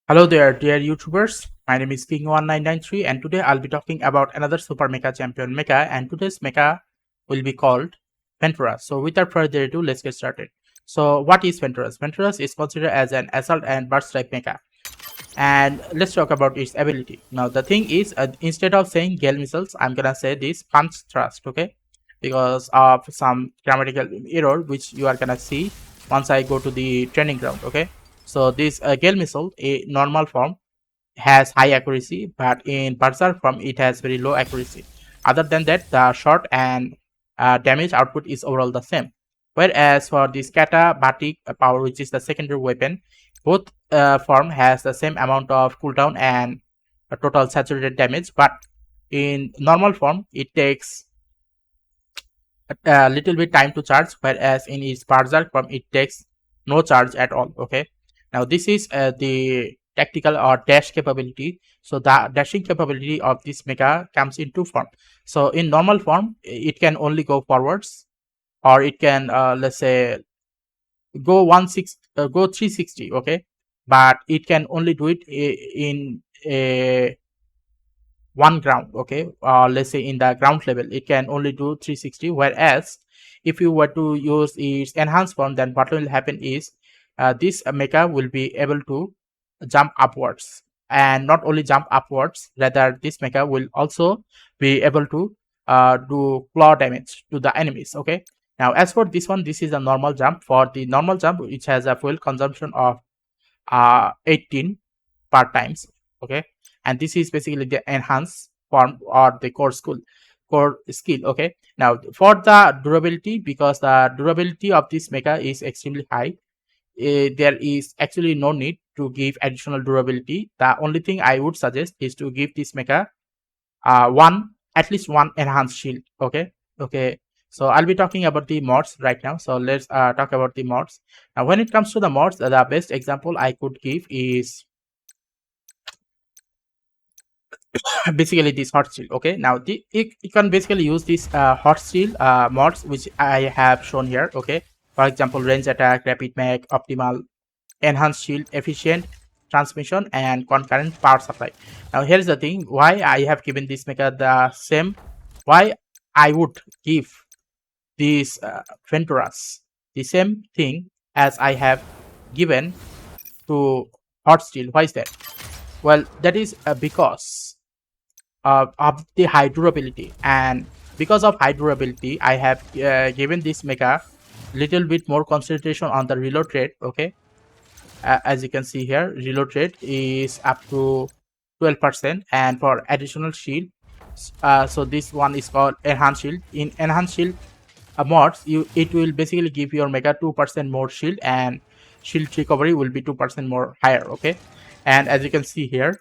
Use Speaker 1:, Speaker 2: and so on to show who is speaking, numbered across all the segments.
Speaker 1: Hello there, dear YouTubers. My name is King1993 and today I'll be talking about another Super Mecha Champion Mecha, and today's Mecha will be called Ventorous. So without further ado, let's get started. So what is Ventorous? Ventorous is considered as an assault and burst type Mecha, and let's talk about its ability. Now the thing is, instead of saying Gale missiles, I'm gonna say this punch thrust, okay? Because of some grammatical error which you are gonna see once I go to the training ground, okay? So this Gale missile, a normal form, has high accuracy, but in Berserk form it has very low accuracy. Other than that, the shot and damage output is overall the same. Whereas for this Kata Batik power, which is the secondary weapon, both form has the same amount of cooldown and total saturated damage, but in normal form it takes a little bit time to charge, whereas in its Berserk form it takes no charge at all. Okay, now this is the tactical or dash capability. So the dashing capability of this mecha comes in two form. So in normal form it can only go forwards, or it can let's say go 360, okay, but it can only do it in a one ground, okay, let's say in the ground level it can only do 360. Whereas if you were to use its enhanced form, then what will happen is this mecha will be able to jump upwards, and not only jump upwards, rather this mecha will also be able to do claw damage to the enemies. Okay, now as for this one, this is a normal jump. For the normal jump, which has a fuel consumption of 18 per times, okay, and this is basically the enhanced form or the core skill. Okay, now for the durability, because the durability of this mecha is extremely high, there is actually no need to give additional durability. The only thing I would suggest is to give this mecha one, at least one enhanced shield. Okay, so I'll be talking about the mods right now. So let's talk about the mods. Now when it comes to the mods, the best example I could give is basically this hot shield. Okay, now you can basically use this hot shield mods which I have shown here. Okay, for example, range attack, rapid mag, optimal, enhanced shield, efficient transmission, and concurrent power supply. Now here's the thing, why I have given this mecha the same, why I would give this Ventorous the same thing as I have given to hot steel. Why is that? Well, that is because of the high durability, and because of high durability I have given this mecha little bit more concentration on the reload rate. Okay, as you can see here, reload rate is up to 12%, and for additional shield, so this one is called enhanced shield. In enhanced shield mods, it will basically give your mecha 2% more shield, and shield recovery will be 2% more higher. Okay, and as you can see here,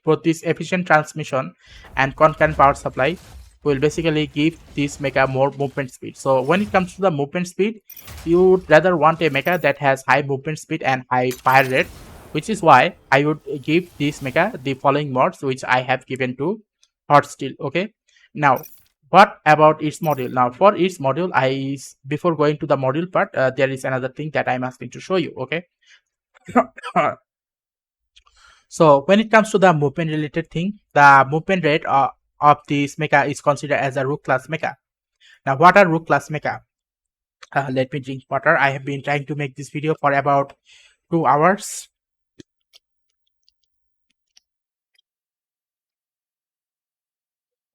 Speaker 1: both this efficient transmission and concurrent power supply will basically give this mecha more movement speed. So when it comes to the movement speed, you would rather want a mecha that has high movement speed and high fire rate, which is why I would give this mecha the following mods which I have given to hot steel. Okay, now what about its module? Now for its module, before going to the module part, there is another thing that I'm asking to show you. Okay, so when it comes to the movement related thing, the movement rate of this mecha is considered as a Rook class mecha. Now what are Rook class mecha? Let me drink water. I have been trying to make this video for about 2 hours.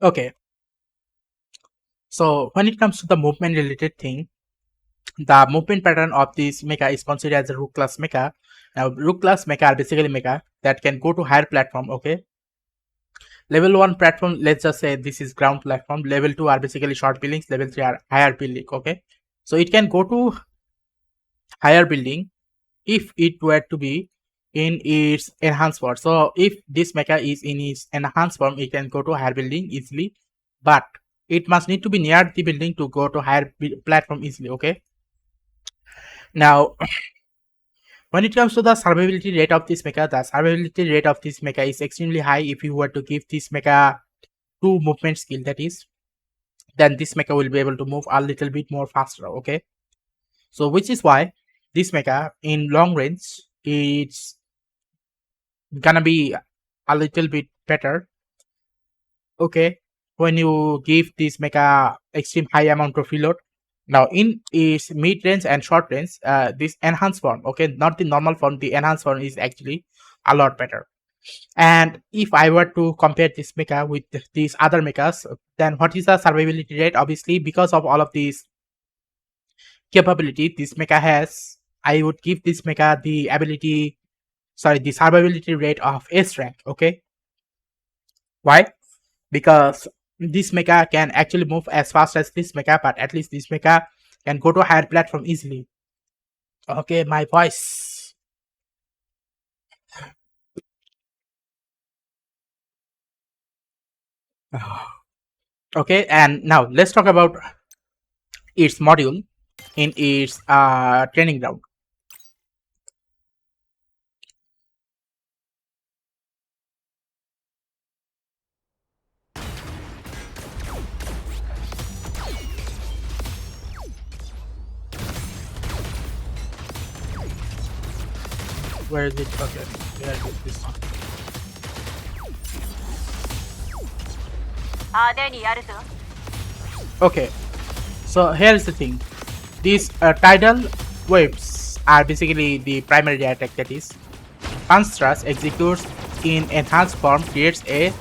Speaker 1: Okay, so when it comes to the movement related thing, the movement pattern of this mecha is considered as a Rook class mecha. Now Rook class mecha are basically mecha that can go to higher platform. Okay, level 1 platform, let's just say this is ground platform. Level 2 are basically short buildings. Level 3 are higher building. Okay, so it can go to higher building if it were to be in its enhanced form. So if this mecha is in its enhanced form, it can go to higher building easily, but it must need to be near the building to go to higher platform easily. Okay, now when it comes to the survivability rate of this mecha, the survivability rate of this mecha is extremely high. If you were to give this mecha 2 movement skill, that is, then this mecha will be able to move a little bit more faster. Okay, so which is why this mecha in long range, its gonna be a little bit better. Okay, when you give this mecha extreme high amount of reload. Now in its mid range and short range, this enhanced form, okay, not the normal form, the enhanced form is actually a lot better. And if I were to compare this mecha with these other mechas, then what is the survivability rate? Obviously, because of all of these capability this mecha has, I would give this mecha the ability, sorry, the survivability rate of S rank. Okay, why? Because this mecha can actually move as fast as this mecha, but at least this mecha can go to a higher platform easily. Okay, my voice. Okay, and now let's talk about its module in its training ground. Where is it? Okay, where is this one? Okay, so here is the thing. These tidal waves are basically the primary attack, that is Construct executes in enhanced form, creates a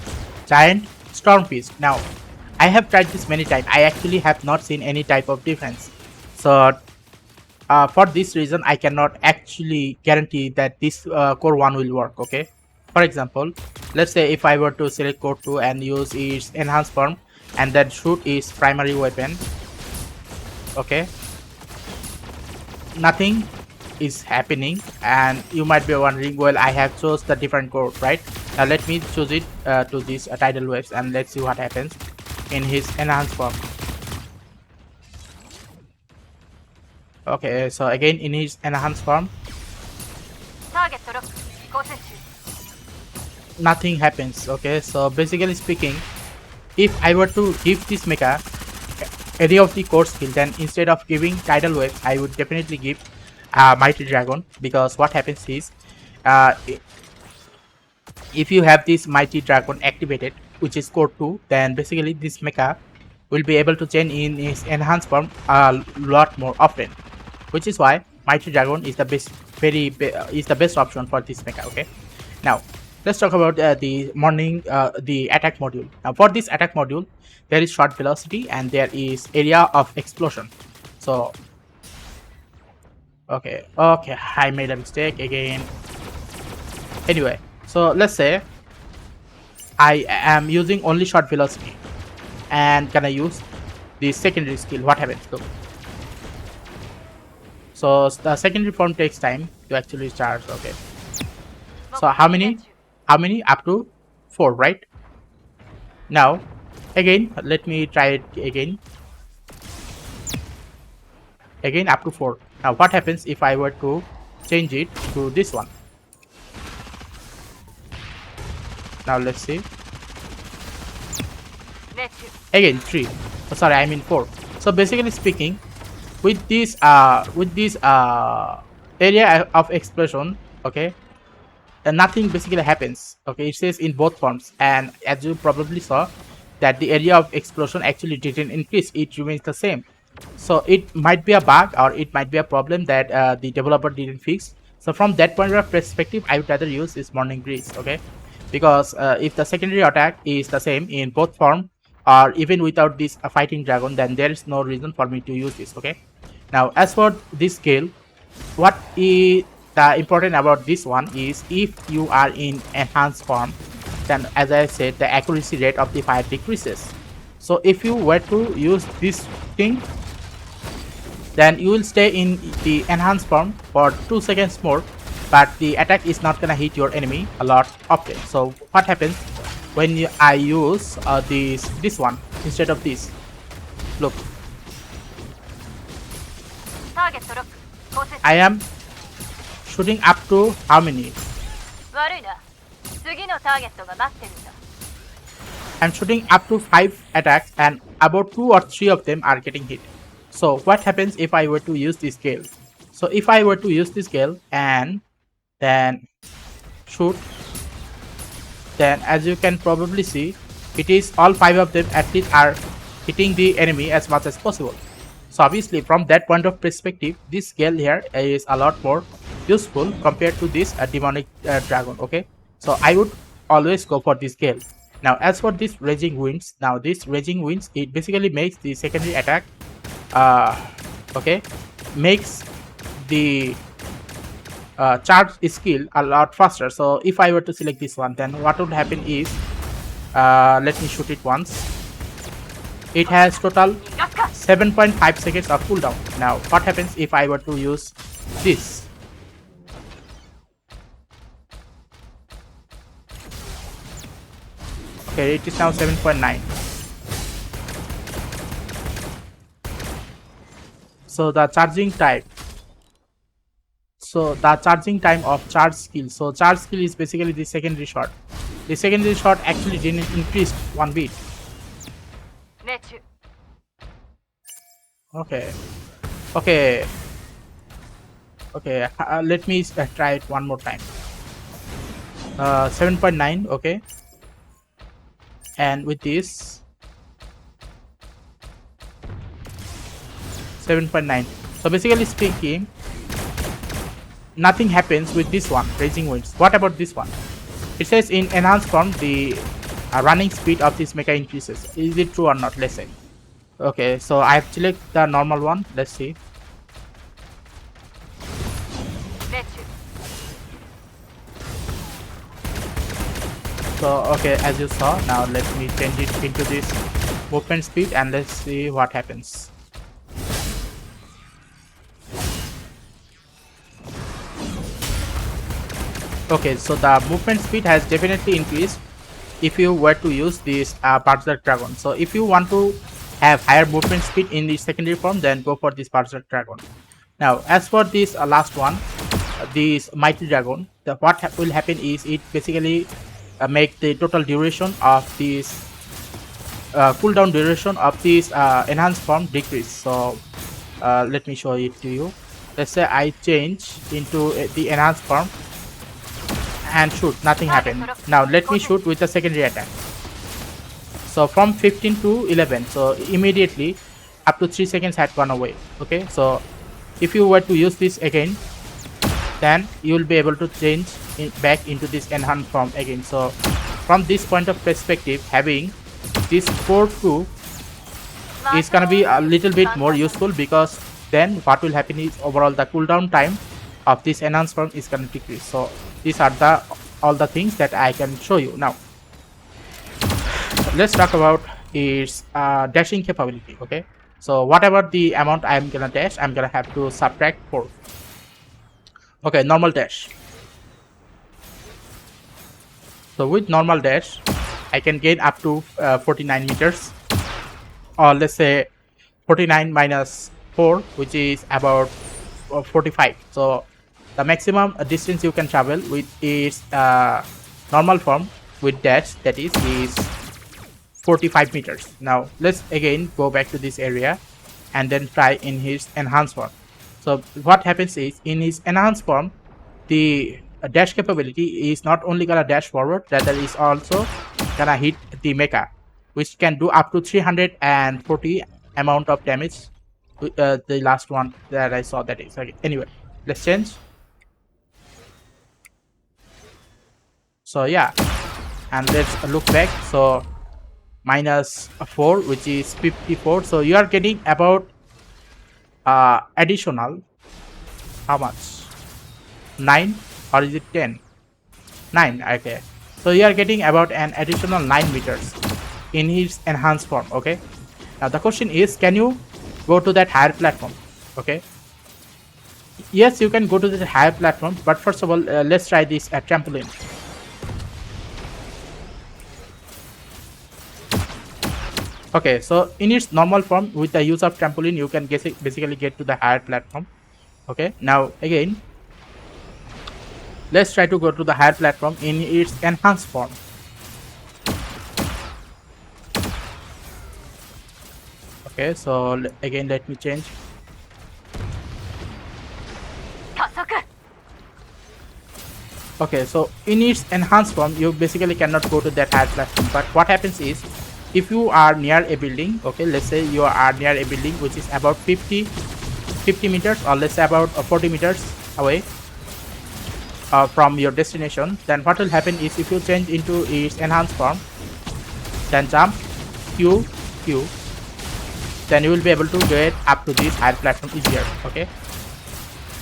Speaker 1: giant storm fist. Now, I have tried this many times. I actually have not seen any type of difference. So, for this reason, I cannot actually guarantee that this core 1 will work. Okay. For example, let's say if I were to select core 2 and use its enhanced form and then shoot its primary weapon. Okay. Nothing is happening, and you might be wondering, well, I have chose the different code, right? Now let me choose it to this tidal waves, and let's see what happens in his enhanced form. Okay, so again in his enhanced form, nothing happens. Okay, so basically speaking, if I were to give this mecha any of the core skill, then instead of giving tidal waves, I would definitely give Mighty Dragon, because what happens is uh, if you have this Mighty Dragon activated, which is core 2, then basically this mecha will be able to change in its enhanced form a lot more often, which is why Mighty Dragon is the best, is the best option for this mecha. Okay, now let's talk about the attack module. Now for this attack module, there is short velocity and there is area of explosion. So okay, I made a mistake again. Anyway, so let's say I am using only short velocity and can I use the secondary skill? What happens? Look. So the secondary form takes time to actually charge. Okay. So how many? How many? Up to 4, right? Now, again, let me try it again. Again, up to 4. Now, what happens if I were to change it to this one? Now, let's see. Again, 3. Oh, sorry, I mean 4. So, basically speaking, with this area of explosion, okay, nothing basically happens. Okay, it says in both forms, and as you probably saw, that the area of explosion actually didn't increase, it remains the same. So it might be a bug, or it might be a problem that the developer didn't fix. So from that point of perspective, I would rather use this Morning Breeze. Okay, because if the secondary attack is the same in both form, or even without this fighting dragon, then there is no reason for me to use this. Okay, now as for this skill, what is the important about this one is if you are in enhanced form, then as I said, the accuracy rate of the fire decreases. So if you were to use this thing, then you will stay in the enhanced form for 2 seconds more, but the attack is not gonna hit your enemy a lot often. So what happens when I use this one instead of this? Look, I am shooting up to how many? I'm shooting up to 5 attacks, and about 2 or 3 of them are getting hit. So what happens if I were to use this scale? So if I were to use this scale and then shoot then as you can probably see, it is all 5 of them at least are hitting the enemy as much as possible. So obviously from that point of perspective, this scale here is a lot more useful compared to this demonic dragon. Okay, so I would always go for this scale. Now as for this raging winds, now this raging winds, it basically makes the secondary attack okay, makes the charge skill a lot faster. So if I were to select this one, then what would happen is let me shoot it once. It has total 7.5 seconds of cooldown. Now what happens if I were to use this? Okay, it is now 7.9. So the charging time of charge skill. So charge skill is basically the secondary shot. The secondary shot actually didn't increase one bit. Okay. Let me try it one more time. 7.9. Okay. And with this 7.9. So basically speaking, nothing happens with this one, raging winds. What about this one? It says in enhanced form the running speed of this mecha increases. Is it true or not? Let's say. Okay, so I have selected the normal one. Let's see. So okay, as you saw, now let me change it into this movement speed and let's see what happens. Okay, so the movement speed has definitely increased if you were to use this Berserk Dragon. So if you want to have higher movement speed in the secondary form, then go for this Berserk Dragon. Now as for this last one, this Mighty Dragon, what will happen is it basically make the total duration of this cooldown duration of this enhanced form decrease. So let me show it to you. Let's say I change into the enhanced form and shoot, nothing happened. Now let me shoot with a secondary attack. So from 15 to 11, so immediately up to 3 seconds had gone away. Okay, so if you were to use this again, then you will be able to change back into this enhanced form again. So from this point of perspective, having this 4-2 is gonna be a little bit more useful, because then what will happen is overall the cooldown time of this enhanced form is gonna decrease. So these are all the things that I can show you. Now let's talk about its dashing capability. Okay, so whatever the amount I'm gonna dash, I'm gonna have to subtract 4. Okay, normal dash. So with normal dash, I can gain up to 49 meters, or let's say 49 minus 4, which is about 45. So the maximum distance you can travel with its normal form with dash, that is 45 meters. Now let's again go back to this area and then try in his enhanced form. So what happens is, in his enhanced form, the dash capability is not only gonna dash forward, rather is also gonna hit the mecha, which can do up to 340 amount of damage. The last one that I saw, that is okay. Anyway, let's change. So yeah, and let's look back. So minus 4, which is 54. So you are getting about additional, how much, 9, or is it 10? 9. Okay, so you are getting about an additional 9 meters in his enhanced form. Okay, now the question is, can you go to that higher platform? Okay, yes, you can go to the higher platform, but first of all, let's try this trampoline. Okay, so in its normal form, with the use of trampoline, you can basically get to the higher platform. Okay, now again, let's try to go to the higher platform in its enhanced form. Okay, so again, let me change. Okay, so in its enhanced form, you basically cannot go to that higher platform. But what happens is, if you are near a building, okay, let's say you are near a building which is about 50 meters, or let's say about 40 meters away from your destination, then what will happen is, if you change into its enhanced form, then jump Q Q, then you will be able to get up to this higher platform easier. Okay,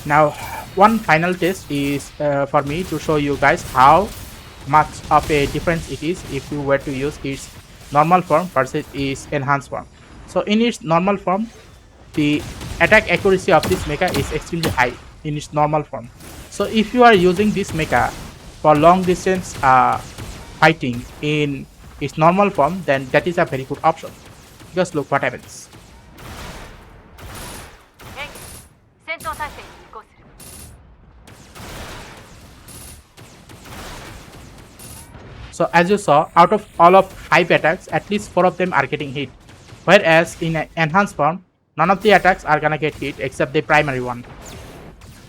Speaker 1: now one final test is for me to show you guys how much of a difference it is if you were to use its normal form versus its enhanced form. So in its normal form, the attack accuracy of this mecha is extremely high in its normal form. So if you are using this mecha for long distance fighting in its normal form, then that is a very good option. Just look what happens. So as you saw, out of all of 5 attacks, at least 4 of them are getting hit. Whereas in an enhanced form, none of the attacks are gonna get hit except the primary one.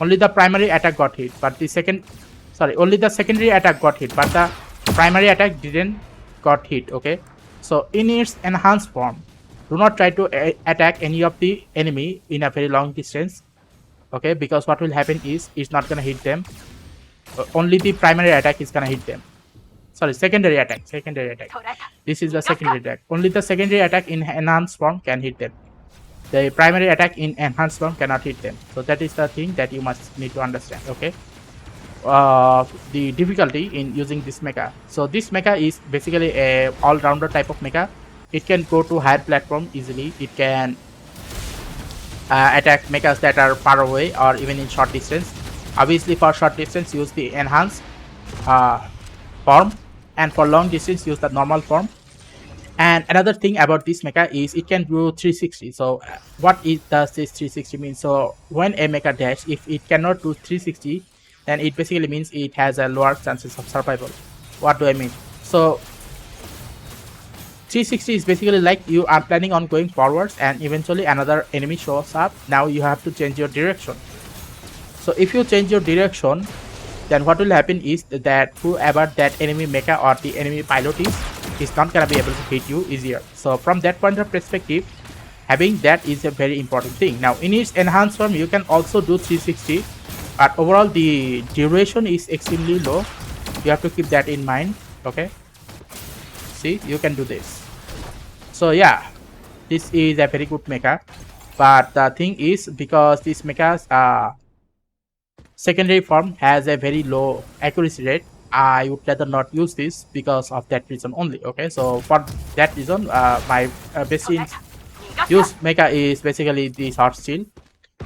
Speaker 1: Only the primary attack got hit, but only the secondary attack got hit, but the primary attack didn't got hit. Okay, so in its enhanced form, do not try to attack any of the enemy in a very long distance. Okay, because what will happen is, it's not gonna hit them. Only the primary attack is gonna hit them. Sorry, secondary attack. This is the secondary attack. Only the secondary attack in enhanced form can hit them. The primary attack in enhanced form cannot hit them. So that is the thing that you must need to understand. Okay. The difficulty in using this mecha. So this mecha is basically a all-rounder type of mecha. It can go to higher platform easily. It can attack mechas that are far away or even in short distance. Obviously, for short distance, use the enhanced form, and for long distance, use the normal form. And another thing about this mecha is it can do 360. So what does this 360 mean? So when a mecha dash, if it cannot do 360, then it basically means it has a lower chances of survival. What do I mean? So 360 is basically like you are planning on going forwards and eventually another enemy shows up. Now you have to change your direction. So if you change your direction, then what will happen is that whoever that enemy mecha or the enemy pilot is not gonna be able to hit you easier. So from that point of perspective, having that is a very important thing. Now in its enhanced form, you can also do 360, but overall the duration is extremely low. You have to keep that in mind. Okay, see, you can do this. So yeah, this is a very good mecha, but the thing is, because this mecha's secondary form has a very low accuracy rate, I would rather not use this because of that reason only. Okay, so for that reason, my best use mecha is basically the short steel.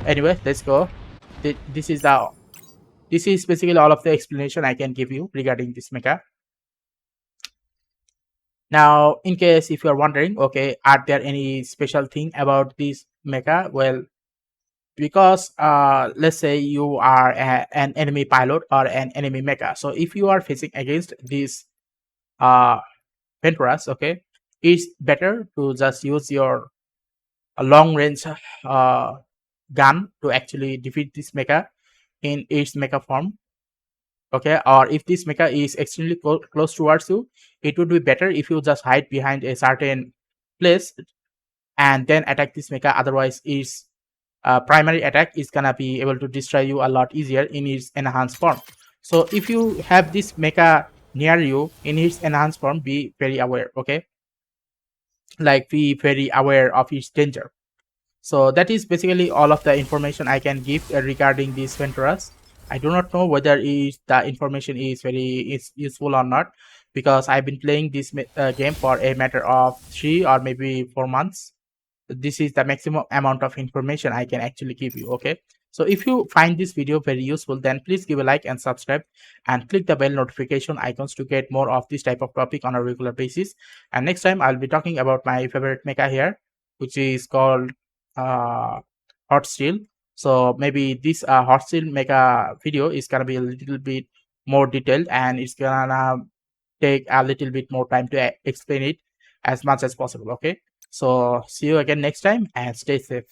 Speaker 1: Anyway, let's go. This is basically all of the explanation I can give you regarding this mecha. Now, in case if you are wondering, okay, are there any special thing about this mecha? Well, because let's say you are an enemy pilot or an enemy mecha, so if you are facing against this Ventorous, okay, it's better to just use your long range gun to actually defeat this mecha in its mecha form. Okay, or if this mecha is extremely close towards you, it would be better if you just hide behind a certain place and then attack this mecha. Otherwise, its primary attack is gonna be able to destroy you a lot easier in its enhanced form. So if you have this mecha near you in its enhanced form, be very aware. Okay, like be very aware of its danger. So that is basically all of the information I can give regarding this Ventorous. I do not know whether the information is very useful or not, because I've been playing this game for a matter of 3 or maybe 4 months. This is the maximum amount of information I can actually give you. Okay, so if you find this video very useful, then please give a like and subscribe and click the bell notification icons to get more of this type of topic on a regular basis. And next time I'll be talking about my favorite mecha here, which is called hot steel. So maybe this hot steel mecha video is gonna be a little bit more detailed, and it's gonna take a little bit more time to explain it as much as possible. Okay, so see you again next time and stay safe.